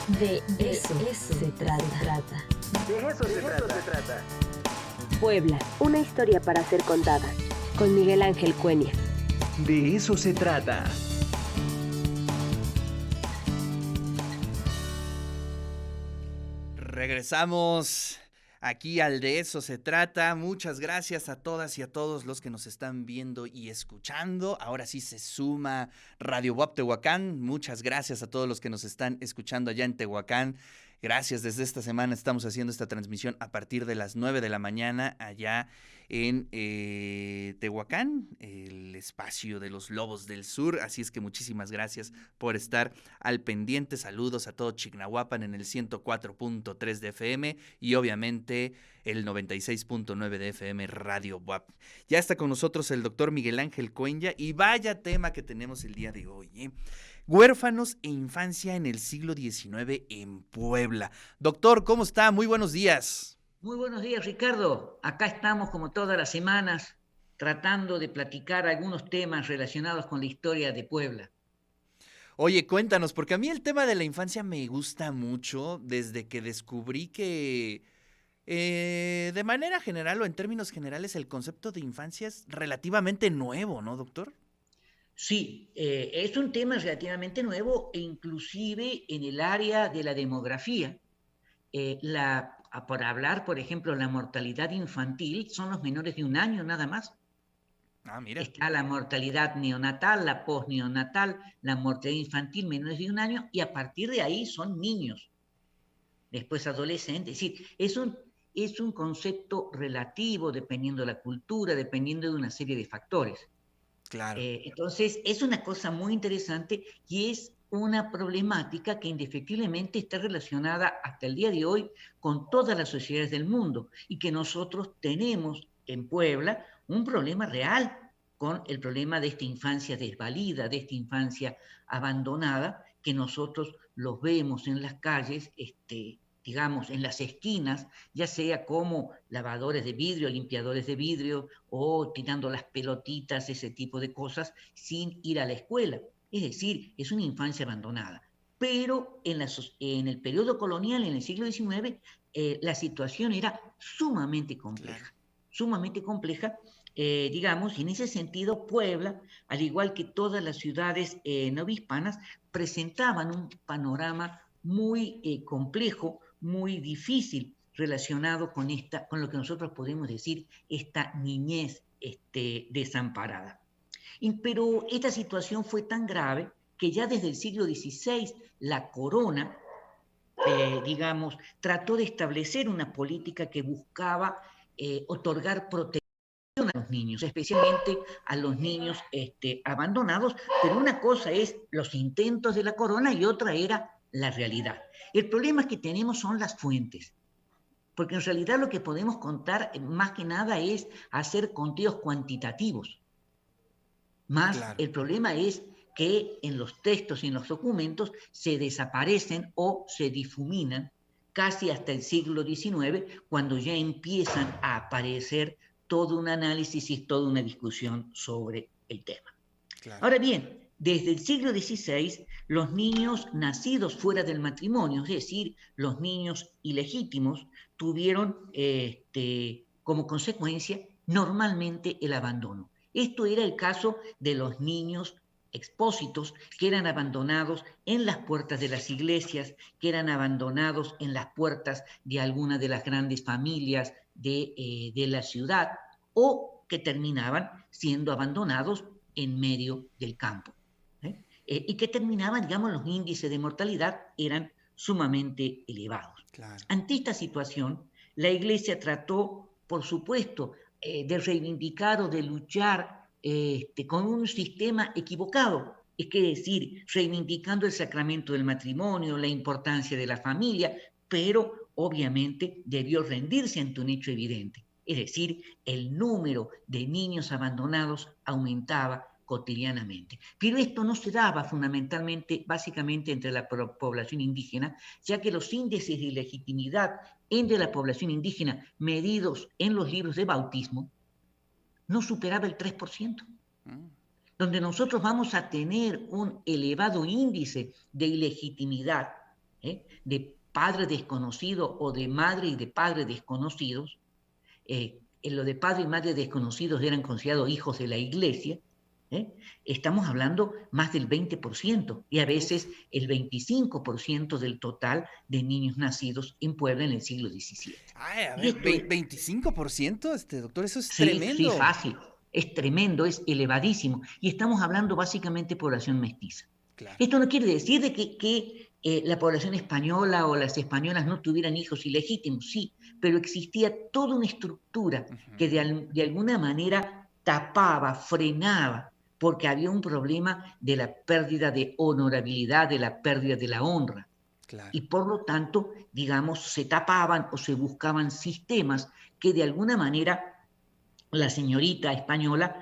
De eso se trata. De eso se trata. Puebla, una historia para ser contada. Con Miguel Ángel Cuenya. De eso se trata. Regresamos aquí al De eso se trata. Muchas gracias a todas y a todos los que nos están viendo y escuchando. Ahora sí se suma Radio WAP Tehuacán. Muchas gracias a todos los que nos están escuchando allá en Tehuacán. Gracias, desde esta semana estamos haciendo esta transmisión a partir de las 9 de la mañana allá en Tehuacán, el espacio de los Lobos del Sur. Así es que muchísimas gracias por estar al pendiente. Saludos a todo Chignahuapan en el 104.3 de FM y obviamente el 96.9 de FM Radio WAP. Ya está con nosotros el doctor Miguel Ángel Cuenya y vaya tema que tenemos el día de hoy, ¿eh? Huérfanos e infancia en el siglo XIX en Puebla. Doctor, ¿cómo está? Muy buenos días. Muy buenos días, Ricardo. Acá estamos, como todas las semanas, tratando de platicar algunos temas relacionados con la historia de Puebla. Oye, cuéntanos, porque a mí el tema de la infancia me gusta mucho desde que descubrí que, de manera general o en términos generales, el concepto de infancia es relativamente nuevo, ¿no, doctor? Sí, es un tema relativamente nuevo e inclusive en el área de la demografía. Por hablar, por ejemplo, la mortalidad infantil son los menores de un año nada más. Ah, mira. Está la mortalidad neonatal, la posneonatal, la mortalidad infantil menores de un año y a partir de ahí son niños, después adolescentes. Es decir, es un concepto relativo dependiendo de la cultura, dependiendo de una serie de factores. Claro. Entonces, es una cosa muy interesante y es una problemática que indefectiblemente está relacionada hasta el día de hoy con todas las sociedades del mundo y que nosotros tenemos en Puebla un problema real con el problema de esta infancia desvalida, de esta infancia abandonada, que nosotros los vemos en las calles, digamos, en las esquinas, ya sea como lavadores de vidrio, limpiadores de vidrio o tirando las pelotitas, ese tipo de cosas, sin ir a la escuela. Es decir, es una infancia abandonada. Pero en el periodo colonial, en el siglo XIX, la situación era sumamente compleja. Claro. Sumamente compleja, digamos, y en ese sentido Puebla, al igual que todas las ciudades novohispanas, presentaban un panorama muy complejo, muy difícil relacionado con lo que nosotros podemos decir esta niñez desamparada. Pero esta situación fue tan grave que ya desde el siglo XVI la corona, digamos, trató de establecer una política que buscaba otorgar protección a los niños, especialmente a los niños abandonados, pero una cosa es los intentos de la corona y otra era la realidad. El problema es que tenemos son las fuentes, porque en realidad lo que podemos contar más que nada es hacer conteos cuantitativos. Más Claro. el problema es que en los textos y en los documentos se desaparecen o se difuminan casi hasta el siglo XIX, cuando ya empiezan a aparecer todo un análisis y toda una discusión sobre el tema. Claro. Ahora bien, desde el siglo XVI, los niños nacidos fuera del matrimonio, es decir, los niños ilegítimos, tuvieron como consecuencia normalmente el abandono. Esto era el caso de los niños expósitos que eran abandonados en las puertas de las iglesias, que eran abandonados en las puertas de alguna de las grandes familias de la ciudad o que terminaban siendo abandonados en medio del campo. Y que terminaban, digamos, los índices de mortalidad eran sumamente elevados. Claro. Ante esta situación, la Iglesia trató, por supuesto, de reivindicar o de luchar con un sistema equivocado, es decir, reivindicando el sacramento del matrimonio, la importancia de la familia, pero obviamente debió rendirse ante un hecho evidente, es decir, el número de niños abandonados aumentaba cotidianamente. Pero esto no se daba fundamentalmente, básicamente entre la población indígena, ya que los índices de ilegitimidad entre la población indígena medidos en los libros de bautismo no superaba el 3%. Donde nosotros vamos a tener un elevado índice de ilegitimidad de padre desconocido o de madre y de padre desconocidos. En lo de padre y madre desconocidos eran considerados hijos de la iglesia. Estamos hablando más del 20% y a veces el 25% del total de niños nacidos en Puebla en el siglo XVII. Ay, a ver, 25%, doctor, eso es sí, tremendo. Sí, fácil. Es tremendo, es elevadísimo. Y estamos hablando básicamente de población mestiza. Claro. Esto no quiere decir de que la población española o las españolas no tuvieran hijos ilegítimos, sí, pero existía toda una estructura que de alguna manera tapaba, frenaba, porque había un problema de la pérdida de honorabilidad, de la pérdida de la honra. Claro. Y por lo tanto, digamos, se tapaban o se buscaban sistemas que de alguna manera la señorita española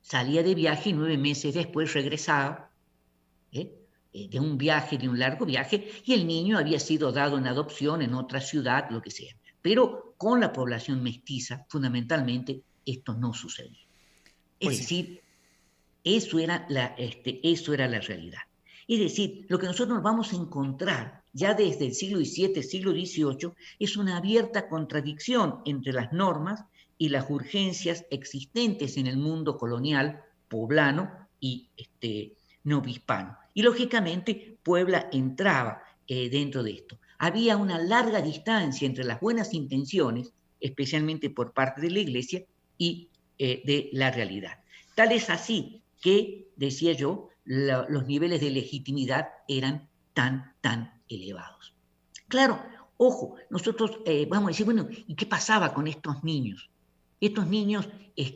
salía de viaje y 9 meses después regresaba de un viaje, de un largo viaje, y el niño había sido dado en adopción en otra ciudad, lo que sea. Pero con la población mestiza, fundamentalmente, esto no sucedía. Es decir, eso era la realidad. Es decir, lo que nosotros vamos a encontrar ya desde el siglo XVII, siglo XVIII, es una abierta contradicción entre las normas y las urgencias existentes en el mundo colonial poblano y novohispano. Y lógicamente Puebla entraba dentro de esto. Había una larga distancia entre las buenas intenciones, especialmente por parte de la Iglesia, y de la realidad. Tal es así que, decía yo, los niveles de legitimidad eran tan elevados. Claro, ojo, nosotros vamos a decir, bueno, ¿y qué pasaba con estos niños? Estos niños,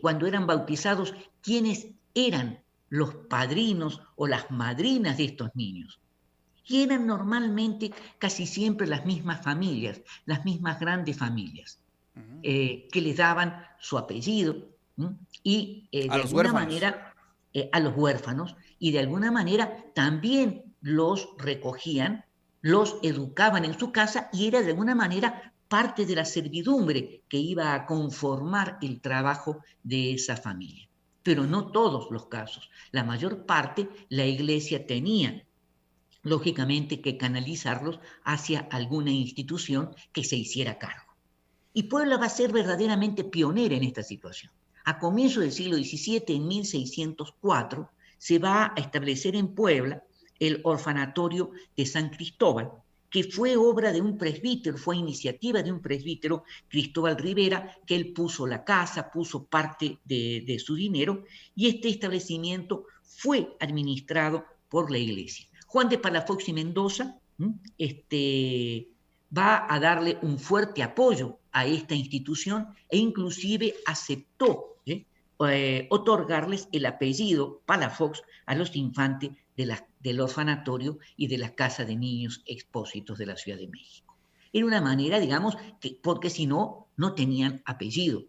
cuando eran bautizados, ¿quiénes eran los padrinos o las madrinas de estos niños? Y eran normalmente casi siempre las mismas familias, las mismas grandes familias, que les daban su apellido y de alguna manera a los huérfanos, y de alguna manera también los recogían, los educaban en su casa, y era de alguna manera parte de la servidumbre que iba a conformar el trabajo de esa familia. Pero no todos los casos. La mayor parte, la Iglesia tenía, lógicamente, que canalizarlos hacia alguna institución que se hiciera cargo. Y Puebla va a ser verdaderamente pionera en esta situación. A comienzos del siglo XVII, en 1604, se va a establecer en Puebla el orfanatorio de San Cristóbal, que fue obra de un presbítero, fue iniciativa de un presbítero, Cristóbal Rivera, que él puso la casa, puso parte de su dinero, y este establecimiento fue administrado por la Iglesia. Juan de Palafox y Mendoza va a darle un fuerte apoyo a esta institución e inclusive aceptó otorgarles el apellido Palafox a los infantes del orfanatorio y de la Casa de Niños Expósitos de la Ciudad de México. Era una manera, digamos, porque si no, no tenían apellido.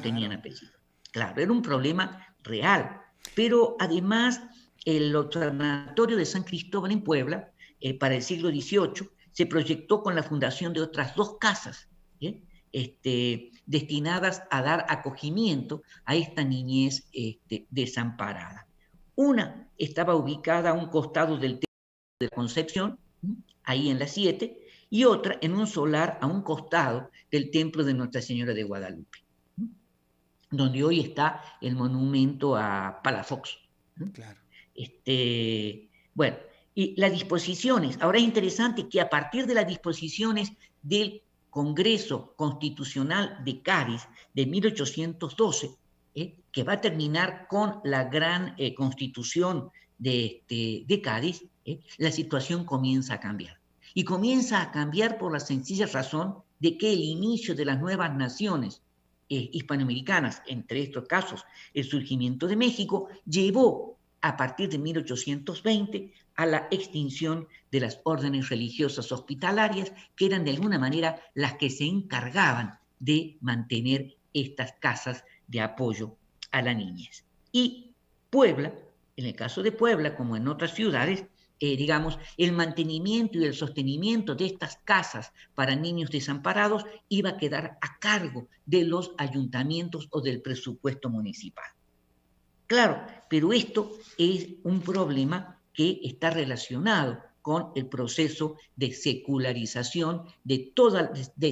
Tenían apellido. Claro, era un problema real. Pero además, el orfanatorio de San Cristóbal en Puebla, para el siglo XVIII, se proyectó con la fundación de otras 2 casas, destinadas a dar acogimiento a esta niñez desamparada. Una estaba ubicada a un costado del Templo de Concepción, ahí en la 7, y otra en un solar a un costado del Templo de Nuestra Señora de Guadalupe, donde hoy está el monumento a Palafox. Claro. Bueno, y las disposiciones, ahora es interesante que a partir de las disposiciones del Congreso Constitucional de Cádiz de 1812, que va a terminar con la gran constitución de Cádiz, la situación comienza a cambiar. Y comienza a cambiar por la sencilla razón de que el inicio de las nuevas naciones hispanoamericanas, entre estos casos el surgimiento de México, llevó a partir de 1820 a la extinción de las órdenes religiosas hospitalarias, que eran de alguna manera las que se encargaban de mantener estas casas de apoyo a la niñez. Y Puebla, en el caso de Puebla, como en otras ciudades, el mantenimiento y el sostenimiento de estas casas para niños desamparados iba a quedar a cargo de los ayuntamientos o del presupuesto municipal. Claro, pero esto es un problema que está relacionado con el proceso de secularización de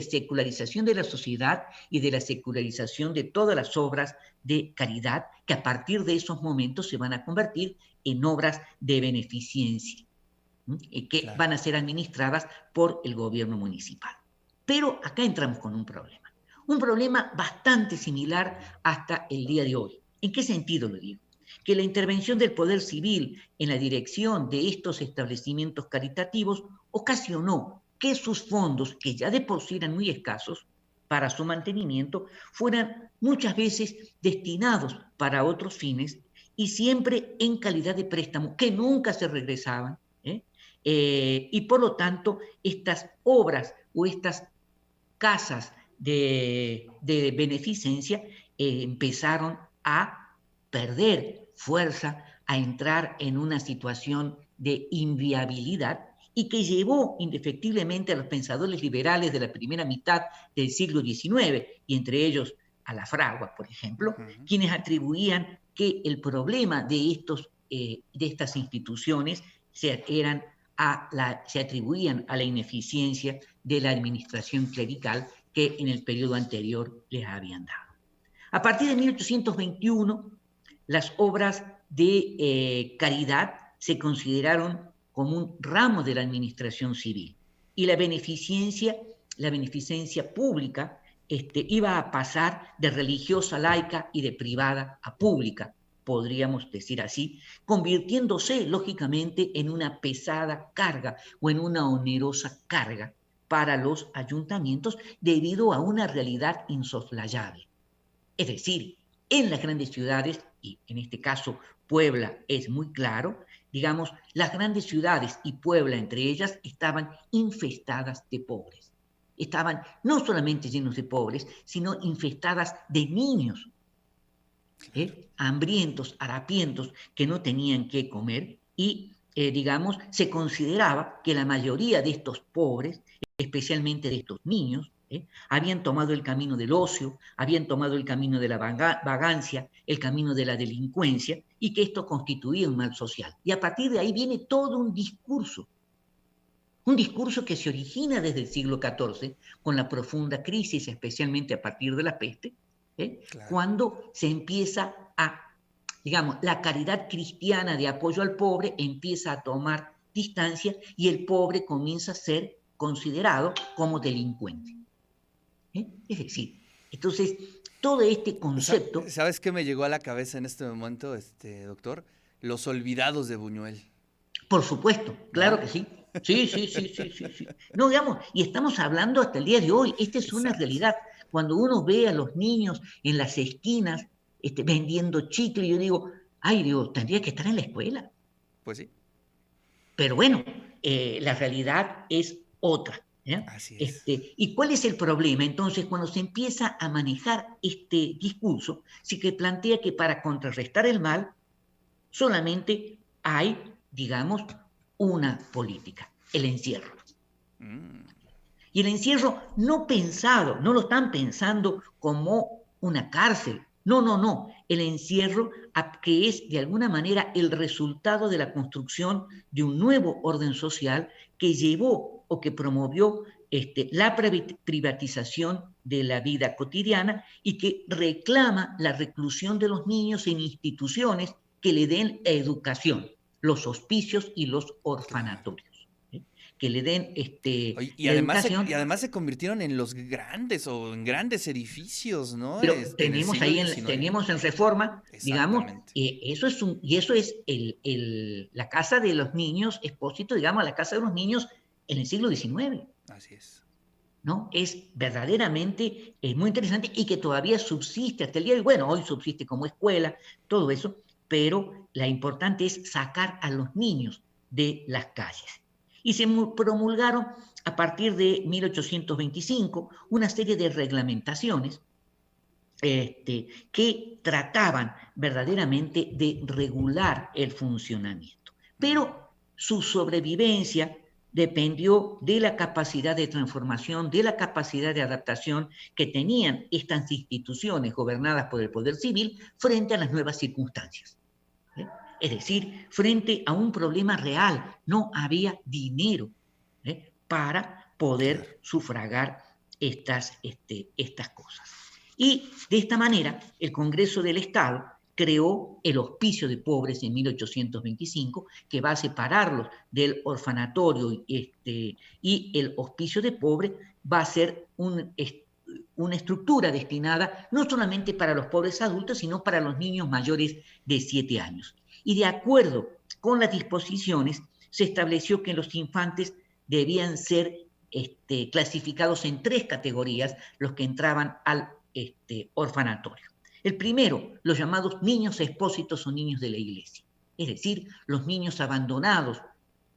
secularización de la sociedad y de la secularización de todas las obras de caridad, que a partir de esos momentos se van a convertir en obras de beneficencia, que van a ser administradas por el gobierno municipal. Pero acá entramos con un problema bastante similar hasta el día de hoy. ¿En qué sentido lo digo? Que la intervención del poder civil en la dirección de estos establecimientos caritativos ocasionó que sus fondos, que ya de por sí eran muy escasos para su mantenimiento, fueran muchas veces destinados para otros fines y siempre en calidad de préstamo, que nunca se regresaban, y por lo tanto estas obras o estas casas de beneficencia empezaron a perder fuerza, a entrar en una situación de inviabilidad y que llevó indefectiblemente a los pensadores liberales de la primera mitad del siglo XIX, y entre ellos a la Fragua, por ejemplo, quienes atribuían que el problema de estas instituciones se atribuían a la ineficiencia de la administración clerical que en el periodo anterior les habían dado. A partir de 1821, las obras de caridad se consideraron como un ramo de la administración civil y la beneficencia pública iba a pasar de religiosa laica y de privada a pública, podríamos decir así, convirtiéndose lógicamente en una pesada carga o en una onerosa carga para los ayuntamientos debido a una realidad insoslayable. Es decir, en las grandes ciudades, y en este caso Puebla es muy claro, digamos, las grandes ciudades y Puebla entre ellas estaban infestadas de pobres. Estaban no solamente llenos de pobres, sino infestadas de niños, hambrientos, harapientos, que no tenían qué comer y, digamos, se consideraba que la mayoría de estos pobres, especialmente de estos niños, habían tomado el camino del ocio, habían tomado el camino de la vagancia, el camino de la delincuencia, y que esto constituía un mal social. Y a partir de ahí viene todo un discurso que se origina desde el siglo XIV, con la profunda crisis, especialmente a partir de la peste, claro, cuando se empieza digamos, la caridad cristiana de apoyo al pobre empieza a tomar distancia y el pobre comienza a ser considerado como delincuente. Es decir, entonces, todo este concepto... ¿Sabes qué me llegó a la cabeza en este momento, doctor? Los olvidados de Buñuel. Por supuesto, claro, ¿no? Que sí. Sí. No, digamos, y estamos hablando hasta el día de hoy. Esta es una realidad. Cuando uno ve a los niños en las esquinas vendiendo chicle, yo digo, ay Dios, tendría que estar en la escuela. Pues sí. Pero bueno, la realidad es otra. Así es. ¿Y cuál es el problema? Entonces, cuando se empieza a manejar este discurso, sí que plantea que para contrarrestar el mal solamente hay, digamos, una política, el encierro. Y el encierro no lo están pensando como una cárcel. No. El encierro, que es de alguna manera el resultado de la construcción de un nuevo orden social que llevó o que promovió la privatización de la vida cotidiana y que reclama la reclusión de los niños en instituciones que le den educación, los hospicios y los orfanatorios. Que le den Oye, y además se convirtieron en los grandes o en grandes edificios, ¿no? Pero teníamos en Reforma, digamos, eso es la casa de los niños, Expósito, digamos, la casa de los niños en el siglo XIX. Así es. ¿No? Es verdaderamente muy interesante y que todavía subsiste hasta el día de hoy. Bueno, hoy subsiste como escuela, todo eso, pero lo importante es sacar a los niños de las calles. Y se promulgaron a partir de 1825 una serie de reglamentaciones que trataban verdaderamente de regular el funcionamiento. Pero su sobrevivencia dependió de la capacidad de transformación, de la capacidad de adaptación que tenían estas instituciones gobernadas por el poder civil frente a las nuevas circunstancias. es decir, frente a un problema real. No había dinero para poder sufragar estas cosas. Y de esta manera, el Congreso del Estado creó el Hospicio de Pobres en 1825, que va a separarlos del orfanatorio y el Hospicio de Pobres va a ser una estructura destinada no solamente para los pobres adultos, sino para los niños mayores de 7 años. Y de acuerdo con las disposiciones, se estableció que los infantes debían ser clasificados en 3 categorías, los que entraban al orfanatorio. El primero, los llamados niños expósitos o niños de la iglesia, es decir, los niños abandonados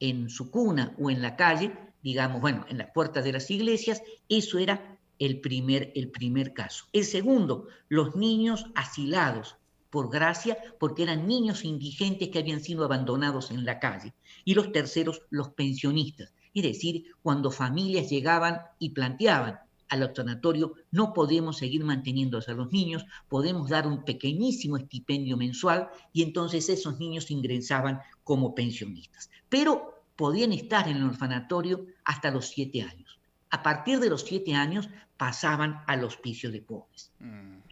en su cuna o en la calle, digamos, bueno, en las puertas de las iglesias. Eso era el primer caso. El segundo, los niños asilados por gracia, porque eran niños indigentes que habían sido abandonados en la calle. Y los terceros, los pensionistas, es decir, cuando familias llegaban y planteaban al orfanatorio: no podemos seguir manteniendo a los niños, podemos dar un pequeñísimo estipendio mensual, y entonces esos niños ingresaban como pensionistas. Pero podían estar en el orfanatorio hasta los 7 años. A partir de los 7 años pasaban al Hospicio de Pobres.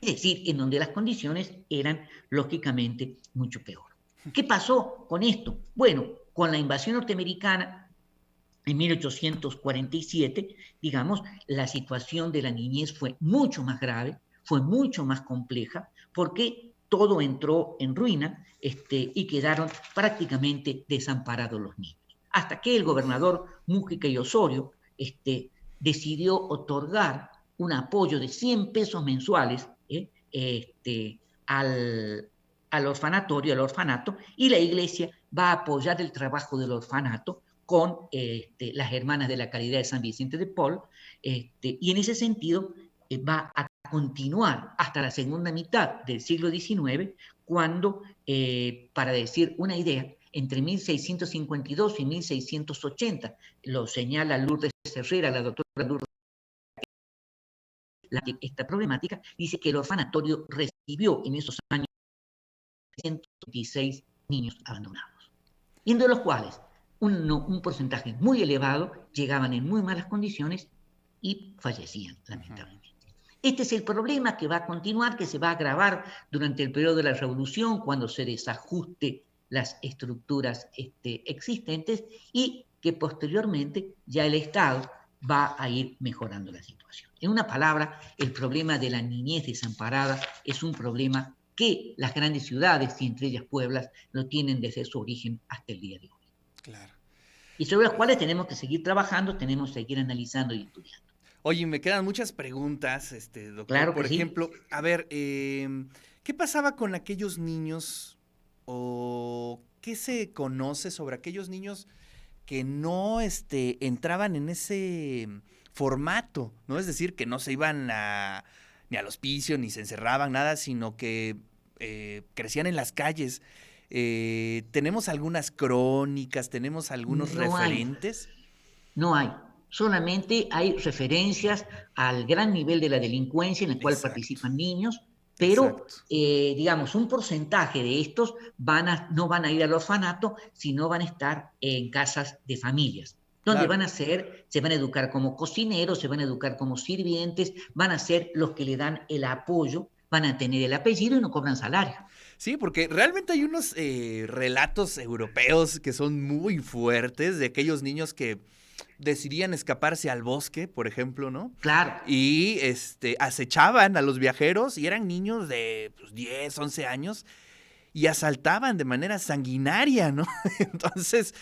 Es decir, en donde las condiciones eran lógicamente mucho peor. ¿Qué pasó con esto? Bueno, con la invasión norteamericana en 1847, digamos, la situación de la niñez fue mucho más grave, fue mucho más compleja, porque todo entró en ruina y quedaron prácticamente desamparados los niños. Hasta que el gobernador Mújica y Osorio decidió otorgar un apoyo de 100 pesos mensuales al orfanatorio, al orfanato, y la iglesia va a apoyar el trabajo del orfanato con las Hermanas de la Caridad de San Vicente de Paul, y en ese sentido va a continuar hasta la segunda mitad del siglo XIX, cuando, para decir una idea, entre 1652 y 1680, lo señala Lourdes Herrera, la doctora Lourdes, esta problemática, dice que el orfanatorio recibió en esos años 126 niños abandonados, y de los cuales un porcentaje muy elevado llegaban en muy malas condiciones y fallecían, lamentablemente. Este es el problema que va a continuar, que se va a agravar durante el periodo de la Revolución, cuando se desajuste las estructuras existentes, y que posteriormente ya el Estado va a ir mejorando la situación. En una palabra, el problema de la niñez desamparada es un problema que las grandes ciudades, y entre ellas Puebla, lo tienen desde su origen hasta el día de hoy. Claro. Y sobre los cuales tenemos que seguir trabajando, tenemos que seguir analizando y estudiando. Oye, me quedan muchas preguntas, doctor. Claro que Por ejemplo, sí. A ver, ¿qué pasaba con aquellos niños, o qué se conoce sobre aquellos niños que no entraban en ese formato, ¿no? Es decir, que no se iban ni al hospicio, ni se encerraban, nada, sino que crecían en las calles. ¿Tenemos algunas crónicas, tenemos algunos referentes? No hay. Solamente hay referencias al gran nivel de la delincuencia en el cual participan niños, pero digamos, un porcentaje de estos no van a ir al orfanato, sino van a estar en casas de familias, donde se van a educar como cocineros, se van a educar como sirvientes, van a ser los que le dan el apoyo, van a tener el apellido y no cobran salario. Sí, porque realmente hay unos relatos europeos que son muy fuertes, de aquellos niños que decidían escaparse al bosque, por ejemplo, ¿no? Claro. Y acechaban a los viajeros, y eran niños de 10, 11 años, y asaltaban de manera sanguinaria, ¿no? Entonces,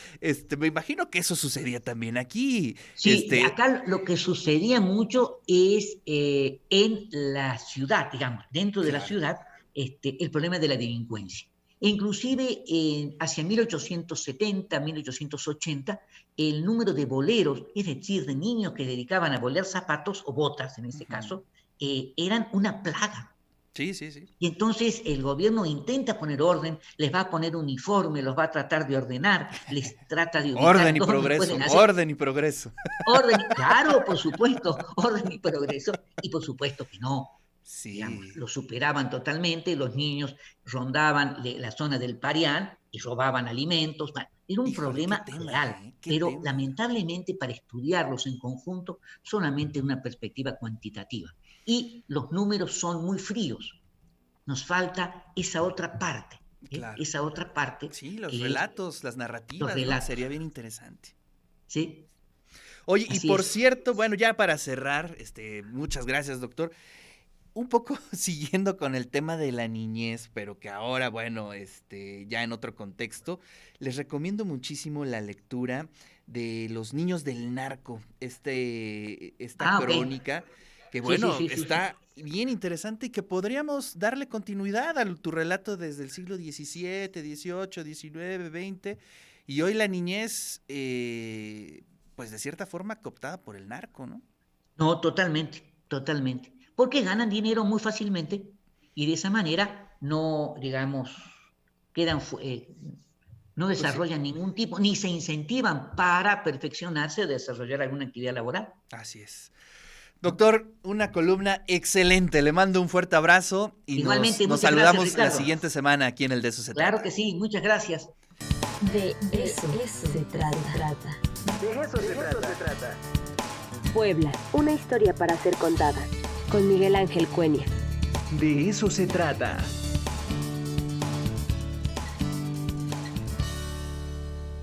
me imagino que eso sucedía también aquí. Sí, acá lo que sucedía mucho es en la ciudad, digamos, dentro de la ciudad, el problema de la delincuencia. E inclusive hacia 1870, 1880, el número de boleros, es decir, de niños que dedicaban a bolear zapatos o botas, en este caso, eran una plaga. Sí, sí, sí. Y entonces el gobierno intenta poner orden, les va a poner uniforme, los va a tratar de ordenar, les trata de ubicar orden y progreso, orden y progreso. Orden, claro, por supuesto, orden y progreso, y por supuesto que no. Sí. Digamos, lo superaban totalmente, los niños rondaban la zona del Parián, y robaban alimentos. Bueno, era un problema real, pero lamentablemente para estudiarlos en conjunto solamente una perspectiva cuantitativa. Y los números son muy fríos. Nos falta esa otra parte. Claro. Esa otra parte. Sí, los relatos, las narrativas, ¿no? Sería bien interesante. Sí. Oye, Así y por es. cierto, bueno, ya para cerrar, muchas gracias, doctor. Un poco siguiendo con el tema de la niñez, pero que ahora, bueno, ya en otro contexto, les recomiendo muchísimo la lectura de Los niños del narco, esta crónica, que bueno, sí, está bien interesante y que podríamos darle continuidad a tu relato desde el siglo XVII, XVIII, XIX, XX, y hoy la niñez, pues de cierta forma cooptada por el narco, ¿no? No, totalmente, totalmente. Porque ganan dinero muy fácilmente y de esa manera no, digamos, no desarrollan ningún tipo, ni se incentivan para perfeccionarse o desarrollar alguna actividad laboral. Así es. Doctor, una columna excelente. Le mando un fuerte abrazo y Igualmente, nos gracias, saludamos Ricardo. la siguiente semana aquí en el De Eso Se Trata. Claro que sí, muchas gracias. De eso se trata. De eso se trata. Puebla, una historia para ser contada. Con Miguel Ángel Cuenya. De eso se trata.